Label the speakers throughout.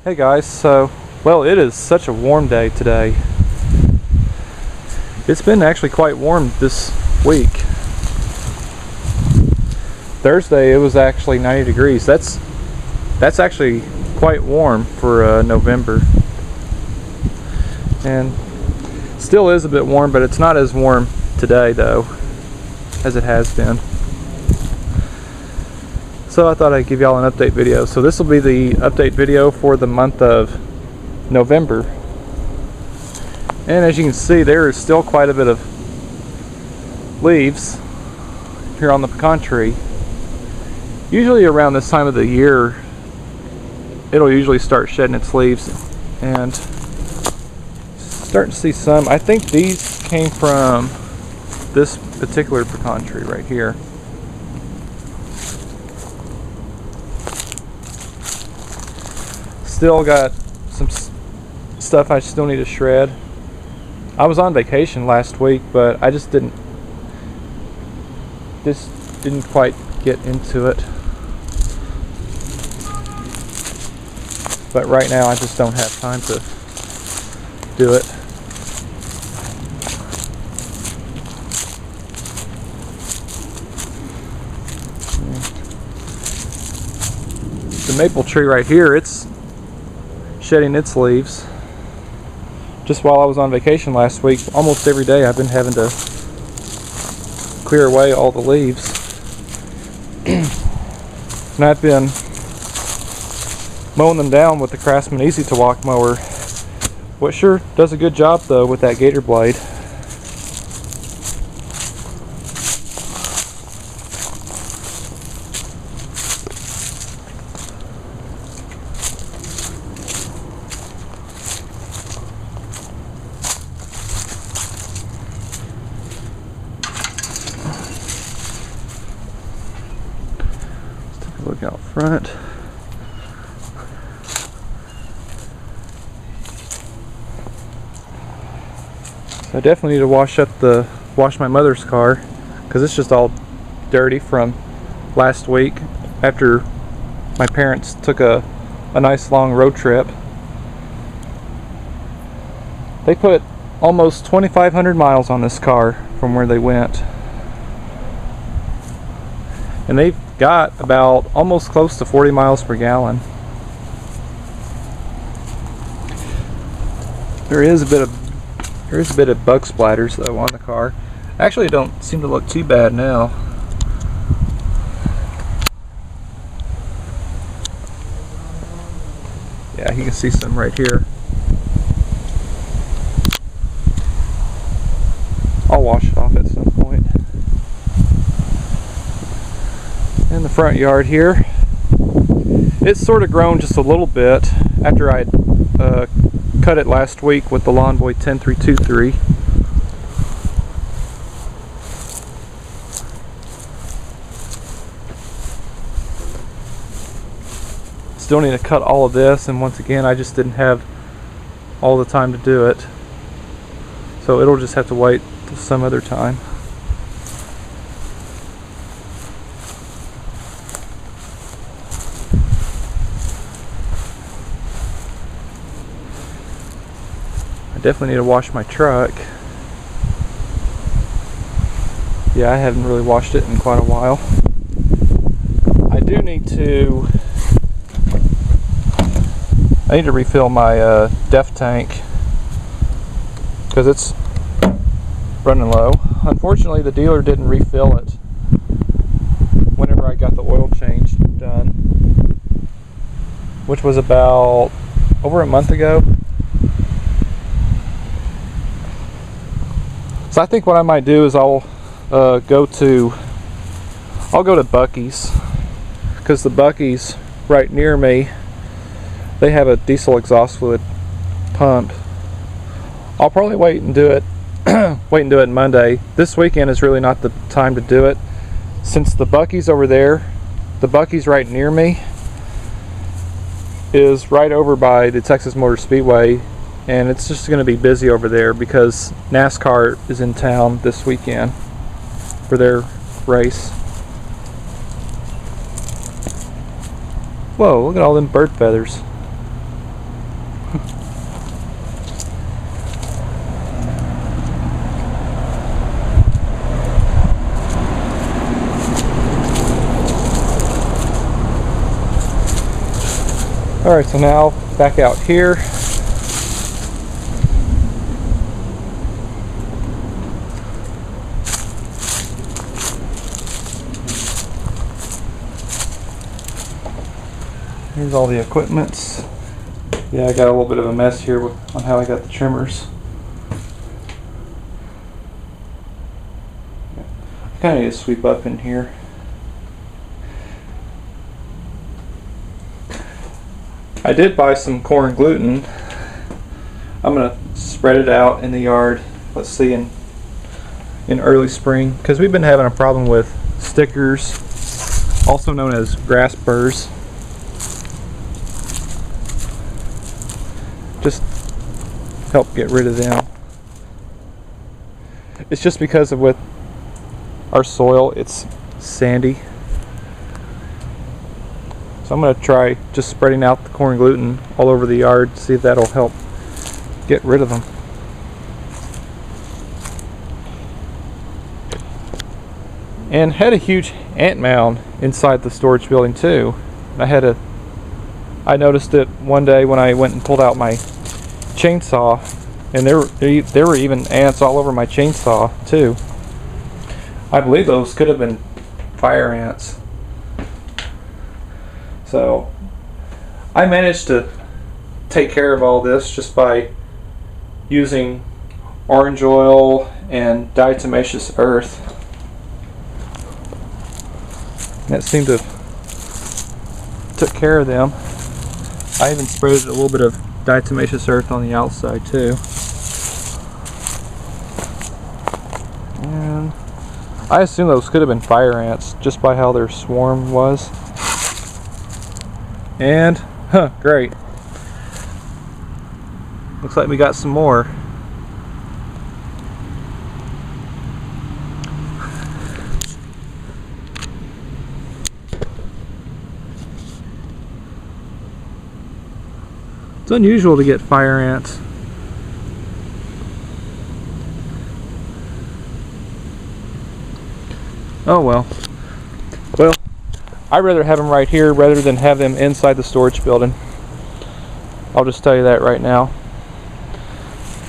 Speaker 1: Hey guys, well, it is such a warm day today. It's been actually quite warm this week. Thursday it was actually 90 degrees. That's actually quite warm for November. And still is a bit warm, but it's not as warm today though as it has been. So I thought I'd give y'all an update video. So this will be the update video for the month of November. And as you can see, there is still quite a bit of leaves here on the pecan tree. Usually around this time of the year, it'll usually start shedding its leaves, and starting to see some. I think these came from this particular pecan tree right here. Still got some stuff I still need to shred. I was on vacation last week, but I just didn't quite get into it. But right now I just don't have time to do it. The maple tree right here, it's shedding its leaves. Just while I was on vacation last week, almost every day I've been having to clear away all the leaves. And I've been mowing them down with the Craftsman Easy to Walk mower, which sure does a good job though with that gator blade. Look out front. So I definitely need to wash my mother's car, because it's just all dirty from last week after my parents took a nice long road trip. They put almost 2,500 miles on this car from where they went. And they've got about almost close to 40 miles per gallon. There is a bit of bug splatters though on the car. Actually, don't seem to look too bad now. Yeah, you can see some right here. I'll wash it off at some point. In the front yard here, it's sort of grown just a little bit after I cut it last week with the Lawnboy 10323. Still need to cut all of this, and once again I just didn't have all the time to do it, so it'll just have to wait till some other time. I definitely need to wash my truck. Yeah, I haven't really washed it in quite a while. I do need to refill my DEF tank, because it's running low. Unfortunately, the dealer didn't refill it whenever I got the oil change done, which was about over a month ago. So I think what I might do is I'll go to Buc-ee's, because the Buc-ee's right near me, they have a diesel exhaust fluid pump. I'll probably wait and do it Monday. This weekend is really not the time to do it, since the Buc-ee's over there, the Buc-ee's right near me is right over by the Texas Motor Speedway, and it's just going to be busy over there because NASCAR is in town this weekend for their race. Whoa, look at all them bird feathers. Alright, so now back out here. Here's all the equipments. Yeah, I got a little bit of a mess here on how I got the trimmers. I kind of need to sweep up in here. I did buy some corn gluten. I'm gonna spread it out in the yard. Let's see, in early spring, because we've been having a problem with stickers, also known as grass burrs. Just help get rid of them. It's just because of with our soil, it's sandy. So I'm going to try just spreading out the corn gluten all over the yard to see if that'll help get rid of them. And had a huge ant mound inside the storage building too. I noticed it one day when I went and pulled out my chainsaw, and there were even ants all over my chainsaw too. I believe those could have been fire ants. So I managed to take care of all this just by using orange oil and diatomaceous earth. And that seemed to took care of them. I even sprayed a little bit of diatomaceous earth on the outside too. And I assume those could have been fire ants just by how their swarm was. And, great. Looks like we got some more. It's unusual to get fire ants. Oh well. Well, I'd rather have them right here rather than have them inside the storage building. I'll just tell you that right now.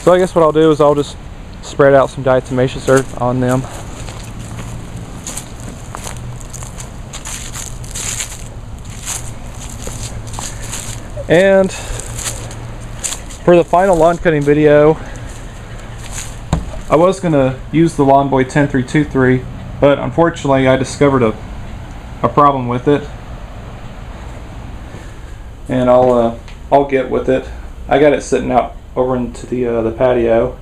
Speaker 1: So I guess what I'll do is I'll just spread out some diatomaceous earth on them. And for the final lawn cutting video, I was going to use the Lawnboy 10323, but unfortunately I discovered a problem with it, and I'll get with it. I got it sitting out over into the patio.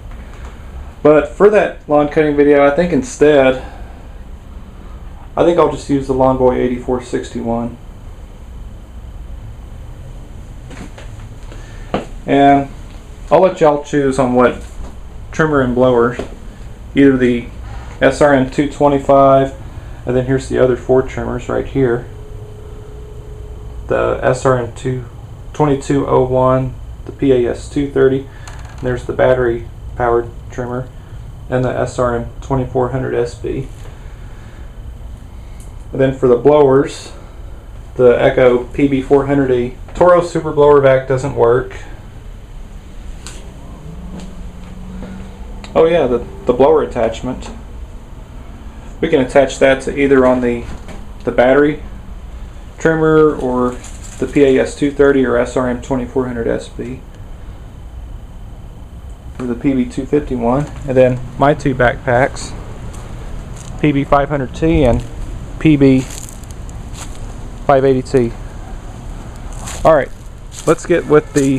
Speaker 1: But for that lawn cutting video, I think instead, I'll just use the Lawnboy 8461. And I'll let y'all choose on what trimmer and blower, either the SRM 225, and then here's the other 4 trimmers right here, the SRM 2201, the PAS 230, and there's the battery powered trimmer, and the SRM 2400 SB. And then for the blowers, the Echo PB400E. Toro Super Blower Vac doesn't work. Oh yeah, the blower attachment. We can attach that to either on the battery trimmer or the PAS 230 or SRM 2400 SB. Or the PB251. And then my 2 backpacks, PB500T and PB580T. Alright, let's get with the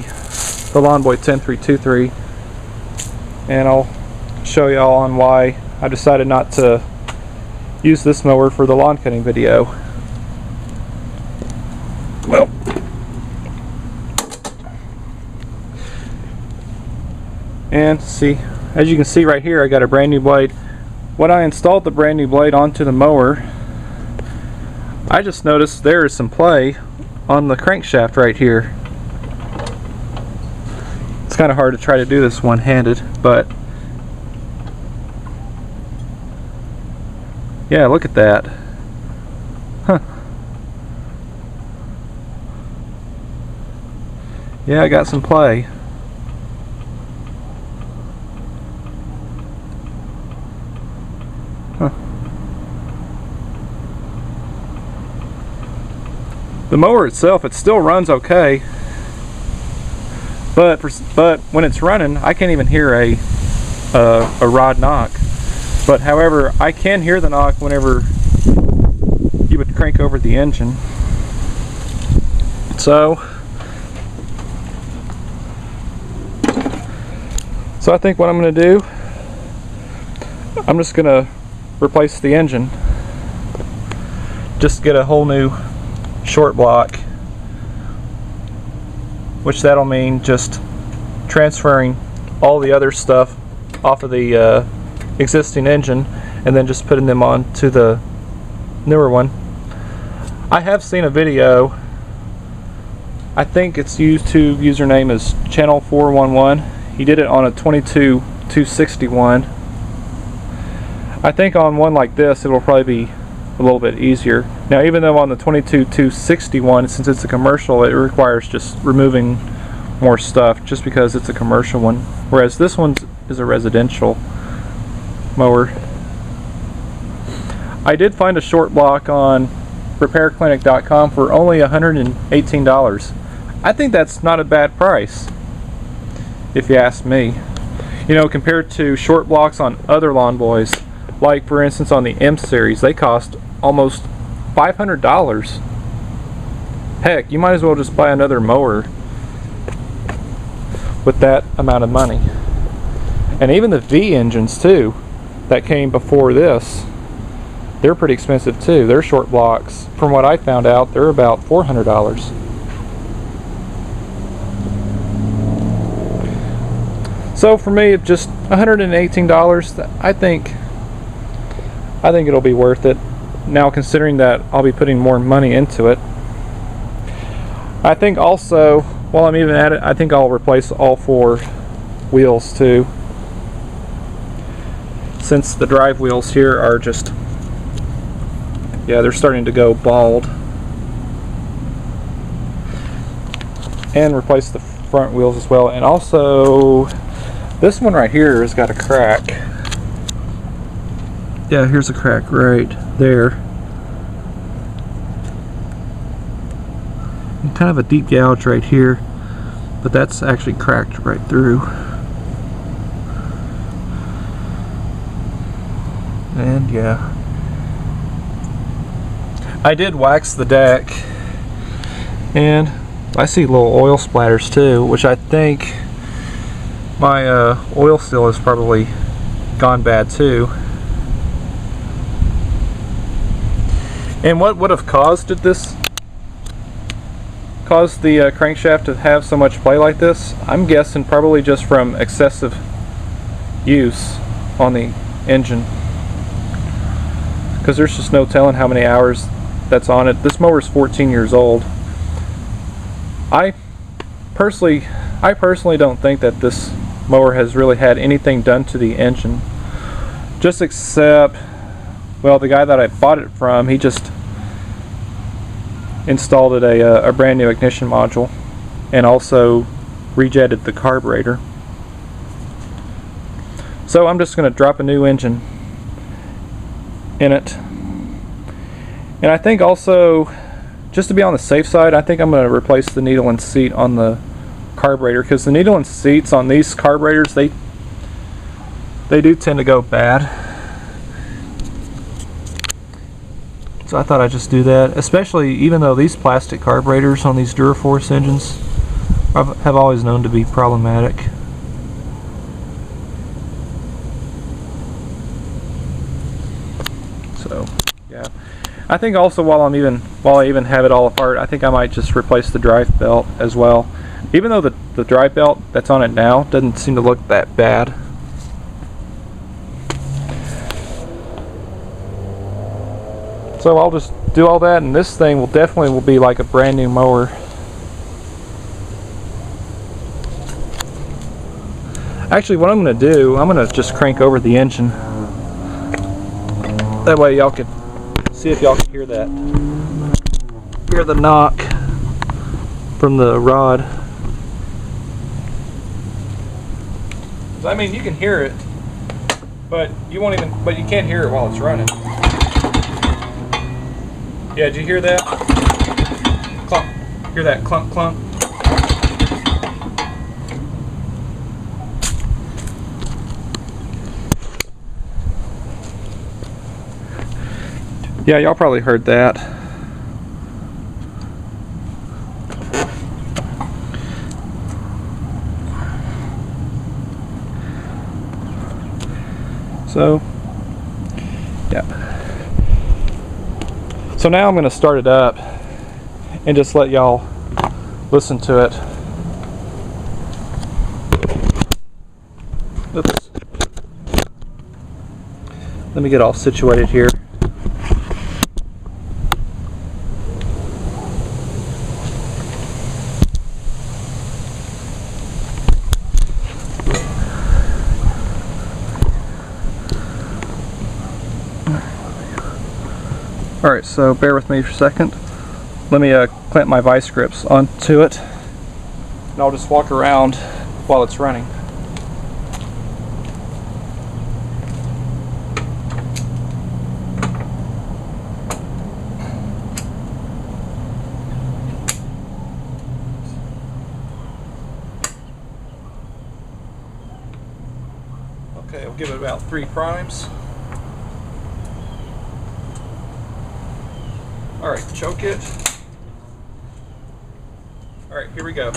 Speaker 1: Lawnboy 10323, and I'll show y'all on why I decided not to use this mower for the lawn cutting video. Well, and see, as you can see right here, I got a brand new blade. When I installed the brand new blade onto the mower, I just noticed there is some play on the crankshaft right here. It's kind of hard to try to do this one-handed, but yeah, look at that. Huh. Yeah, I got some play. Huh. The mower itself, it still runs okay, but when it's running, I can't even hear a rod knock. But however, I can hear the knock whenever you would crank over the engine. So I think what I'm going to do, I'm just going to replace the engine. Just get a whole new short block, which that'll mean just transferring all the other stuff off of the existing engine and then just putting them on to the newer one. I have seen a video, I think its YouTube username is channel 411. He did it on a 22-261. I think on one like this it will probably be a little bit easier. Now, even though on the 22-261, since it's a commercial, it requires just removing more stuff just because it's a commercial one, whereas this one is a residential mower. I did find a short block on repairclinic.com for only $118. I think that's not a bad price, if you ask me. You know, compared to short blocks on other Lawnboys, like for instance on the M series, they cost almost $500. Heck, you might as well just buy another mower with that amount of money. And even the V engines too, that came before this, they're pretty expensive too. They're short blocks. From what I found out, they're about $400. So for me, it's just $118. I think it'll be worth it. Now, considering that I'll be putting more money into it, I think also, while I'm even at it, I think I'll replace all 4 wheels too, since the drive wheels here are just, yeah, they're starting to go bald. And replace the front wheels as well. And also, this one right here has got a crack. Yeah, here's a crack right there. And kind of a deep gouge right here, but that's actually cracked right through. And yeah, I did wax the deck, and I see little oil splatters too, which I think my oil seal has probably gone bad too. And what would have caused the crankshaft to have so much play like this? I'm guessing probably just from excessive use on the engine, because there's just no telling how many hours that's on it. This mower is 14 years old. I personally don't think that this mower has really had anything done to the engine, just except, well, the guy that I bought it from, he just installed it a brand new ignition module and also rejetted the carburetor. So I'm just going to drop a new engine in it. And I think also, just to be on the safe side, I think I'm going to replace the needle and seat on the carburetor, because the needle and seats on these carburetors, they do tend to go bad. So I thought I'd just do that, especially even though these plastic carburetors on these Duraforce engines have always known to be problematic. So yeah, I think also while I even have it all apart, I think I might just replace the drive belt as well. Even though the drive belt that's on it now doesn't seem to look that bad. So I'll just do all that, and this thing will definitely be like a brand new mower. Actually, what I'm going to do, I'm going to just crank over the engine. That way y'all can see if y'all can hear that. Hear the knock from the rod. I mean, you can hear it, but you won't even. But you can't hear it while it's running. Yeah, did you hear that? Clunk. Hear that clunk clunk? Yeah, y'all probably heard that. So, yeah. So now I'm going to start it up and just let y'all listen to it. Oops. Let me get all situated here. Alright, so bear with me for a second. Let me clamp my vice grips onto it, and I'll just walk around while it's running. Okay, we'll give it about 3 primes. Alright, choke it. Alright, here we go.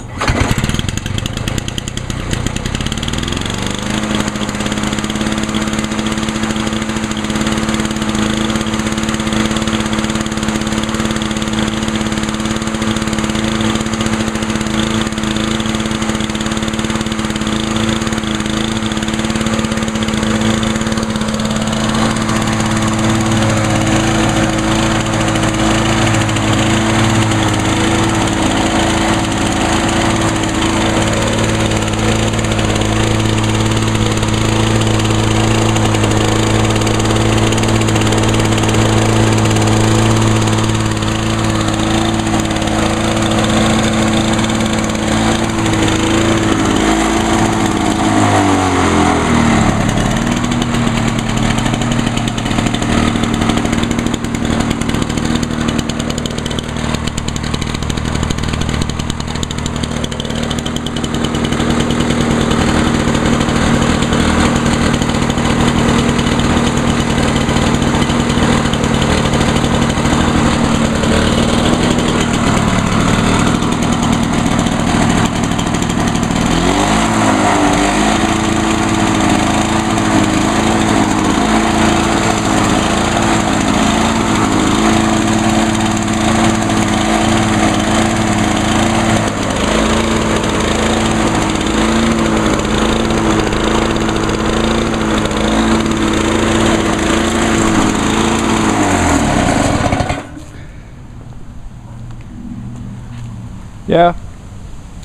Speaker 1: Yeah,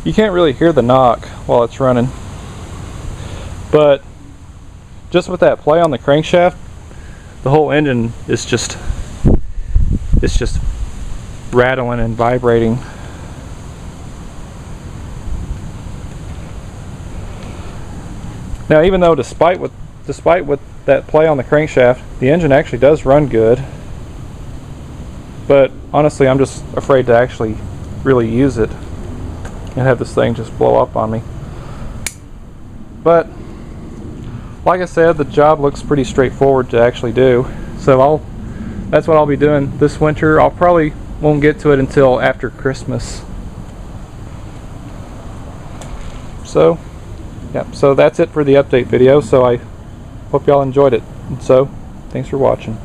Speaker 1: you can't really hear the knock while it's running, but just with that play on the crankshaft, the whole engine is just rattling and vibrating. Now, even though despite what that play on the crankshaft, the engine actually does run good, but honestly I'm just afraid to actually really use it and have this thing just blow up on me. But like I said, the job looks pretty straightforward to actually do, so that's what I'll be doing this winter. I'll probably won't get to it until after Christmas. So yeah, so that's it for the update video. So I hope y'all enjoyed it. So thanks for watching.